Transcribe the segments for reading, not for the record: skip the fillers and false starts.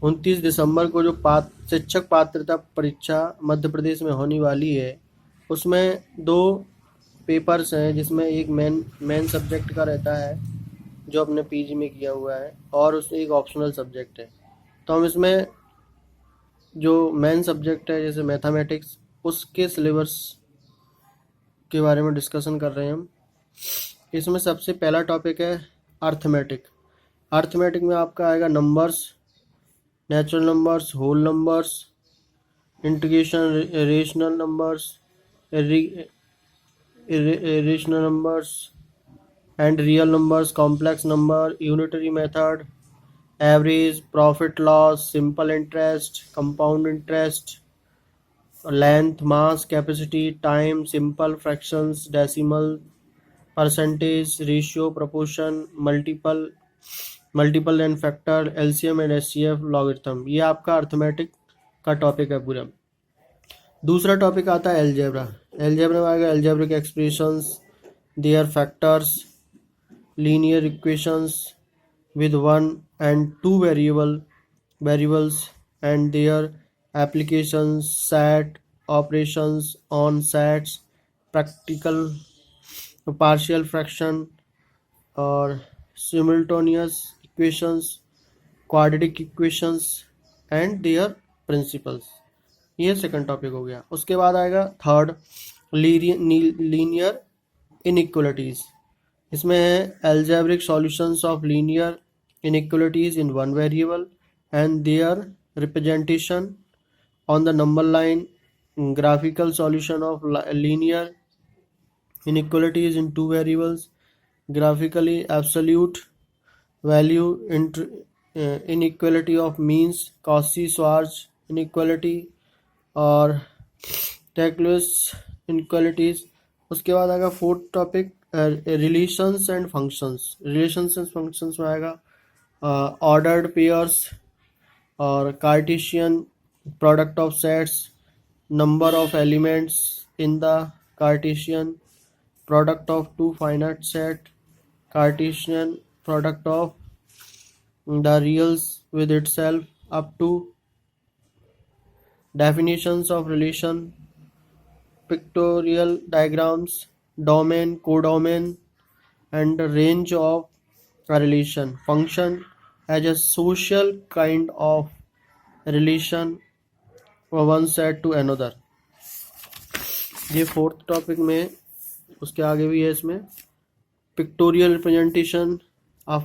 29 दिसंबर को जो शिक्षक पात्रता परीक्षा मध्य प्रदेश में होने वाली है, उसमें 2 पेपर्स हैं, जिसमें एक मेन सब्जेक्ट का रहता है जो अपने पीजी में किया हुआ है, और उसमें एक ऑप्शनल सब्जेक्ट है। तो हम इसमें जो मेन सब्जेक्ट है जैसे मैथमेटिक्स, उसके सिलेबस के बारे में डिस्कशन कर रहे हैं हम। इसमें सबसे पहला टॉपिक है अर्थमेटिक। अर्थमेटिक में आपका आएगा numbers, natural numbers, whole numbers, integration, rational numbers, irrational numbers and real numbers, complex number, unitary method, average, profit loss, simple interest, compound interest, length, mass, capacity, time, simple fractions, decimal, percentage, ratio, proportion, multiple and factor, LCM and HCF, logarithm. ये आपका arithmetic का topic है पूरा। दूसरा topic आता है algebra. Algebra में आएगा algebraic expressions, their factors, linear equations with one and two variables and their applications, set operations on sets, practical partial fraction और simultaneous equations, quadratic equations and their principles। ये second topic हो गया। उसके बाद आएगा third, linear inequalities. इसमें है algebraic solutions of linear inequalities in one variable and their representation on the number line, graphical solution of linear inequalities in two variables, graphically absolute value inequality of means, Cauchy-Schwarz inequality और टेक्लस inequalities. उसके बाद आएगा fourth topic relations and functions. Relations and functions में आएगा ordered pairs और Cartesian product of sets, number of elements in the Cartesian, product of two finite set, Cartesian product of the reals with itself up to definitions of relation, pictorial diagrams, domain, codomain and range of a relation, function as a social kind of relation from one set to another। ये fourth topic में, उसके आगे भी है इसमें pictorial representation of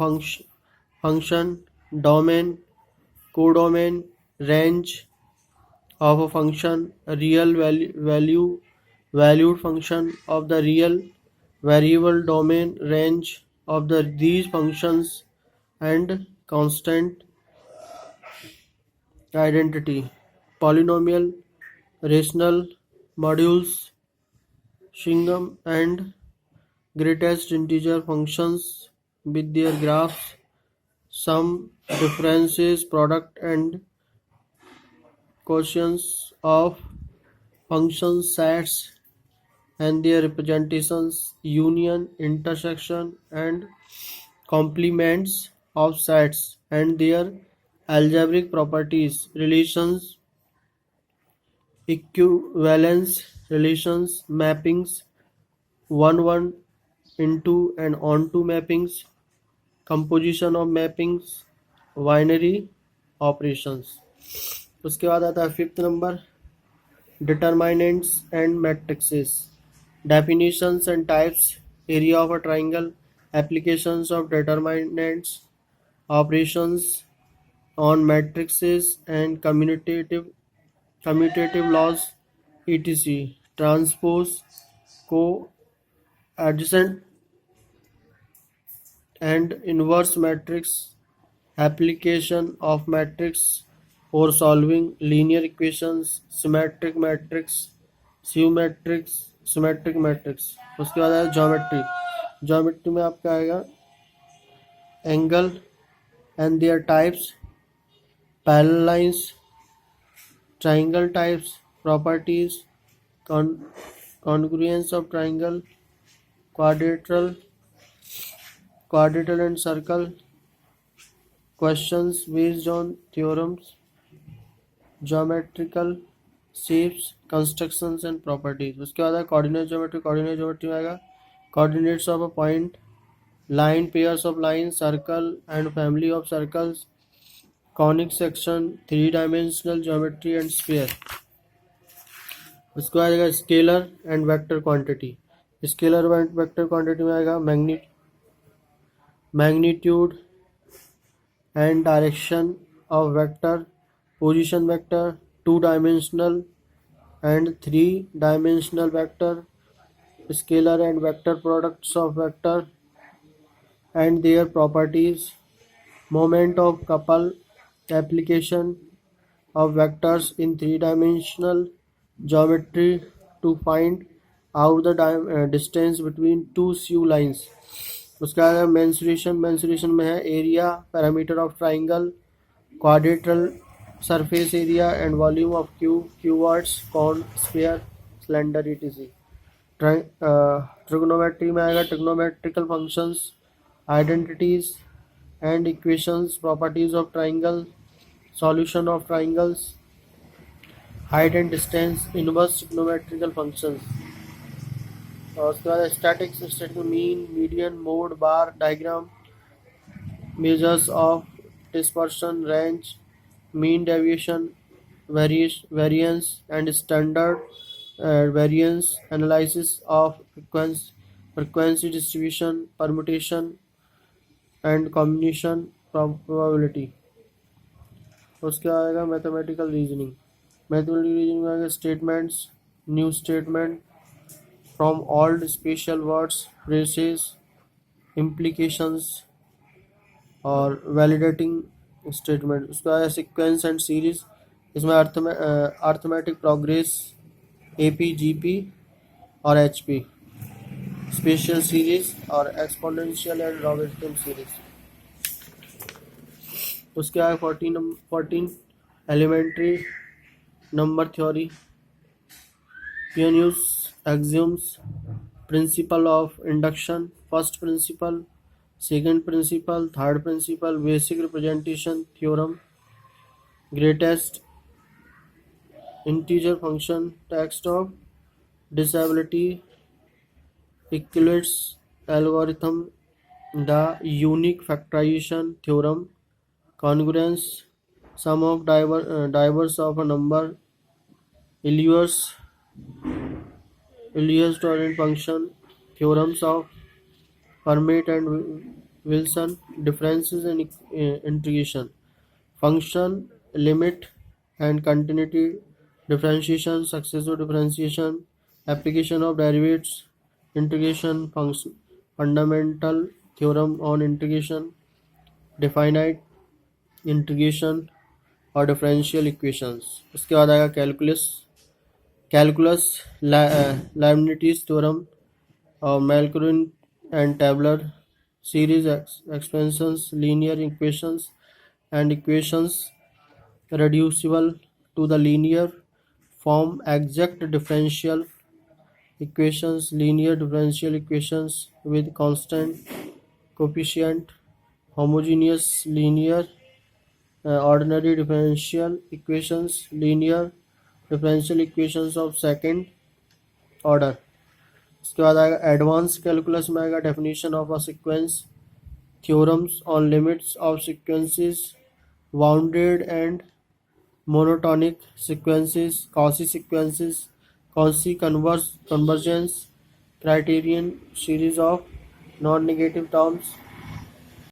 function, domain, codomain, range of a function, real valued function of the real variable domain, range of these functions and constant identity, polynomial, rational modules, Shingham and greatest integer functions with their graphs, sum, differences, product and quotients of function sets and their representations, union, intersection and complements of sets and their algebraic properties, relations, equivalence relations, mappings, one into and onto mappings, composition of mappings, binary operations। उसके बाद आता है fifth number determinants and matrices, definitions and types, area of a triangle, applications of determinants, operations on matrices and commutative laws, etc, transpose, को adjacent and inverse matrix, application of matrix for solving linear equations, symmetric matrix, symmetric matrix। उसके बाद आया geometry. Geometry में आपका आएगा angle and there types, parallel lines, triangle types, properties, congruence of triangle, quadrilateral and circle, questions based on theorems, geometrical shapes, constructions and properties. उसके बाद है coordinate geometry. Coordinate geometry में आएगा coordinates of a point, line, pairs of lines, circle and family of circles, conic section, three dimensional geometry and sphere। उसके बाद आएगा scalar and vector quantity. Scalar and vector quantity में आएगा magnitude and direction of vector, position vector, two dimensional and three dimensional vector, scalar and vector products of vector and their properties, moment of couple, application of vectors in three-dimensional geometry to find out the distance between two sew lines। उसका है mensuration. Mensuration में है area, parameter of triangle, quadrilateral surface area and volume of cube, cuboids, cone, sphere, cylinder etc। Trigonometry में आएगा trigonometrical functions, identities and equations, properties of triangle, solution of triangles, height and distance, inverse trigonometrical functions। और उसके बाद statics, static mean, median, mode, bar diagram, measures of dispersion, range, mean deviation, variance and standard variance, analysis of frequency distribution, permutation and combination probability. उसके आएगा mathematical reasoning. Mathematical reasoning में आएगा statements, new statement from old, special words, phrases, implications और validating statement. उसका आएगा sequence and series. इसमें arithmetic progress, AP, GP और HP, special series और एक्सपोनेंशियल एंड लॉगरिथम सीरीज। उसके आगे 14 elementary number theory, pioneers, axioms, principle of induction, first principle, second principle, third principle, basic representation theorem, greatest integer function, test of divisibility, Euclid's algorithm, the unique factorization theorem, congruence, sum of divers of a number, Euler's toroid function, theorems of Fermat and Wilson, differences and integration, function, limit and continuity, differentiation, successive differentiation, application of derivatives, integration function, fundamental theorem on integration, definite integration और differential equations. उसके बाद आएगा calculus, लाइब्निटीज theorem और Maclaurin and tabular series, expansions, linear equations and equations reducible to the linear form, exact differential equations, linear differential equations with constant coefficient, homogeneous linear ordinary differential equations, linear differential equations of second order। इसके बाद आएगा advance calculus में आएगा definition of a sequence, theorems on limits of sequences, bounded and monotonic sequences, Cauchy sequences, Cauchy convergence criterion, series of non-negative terms,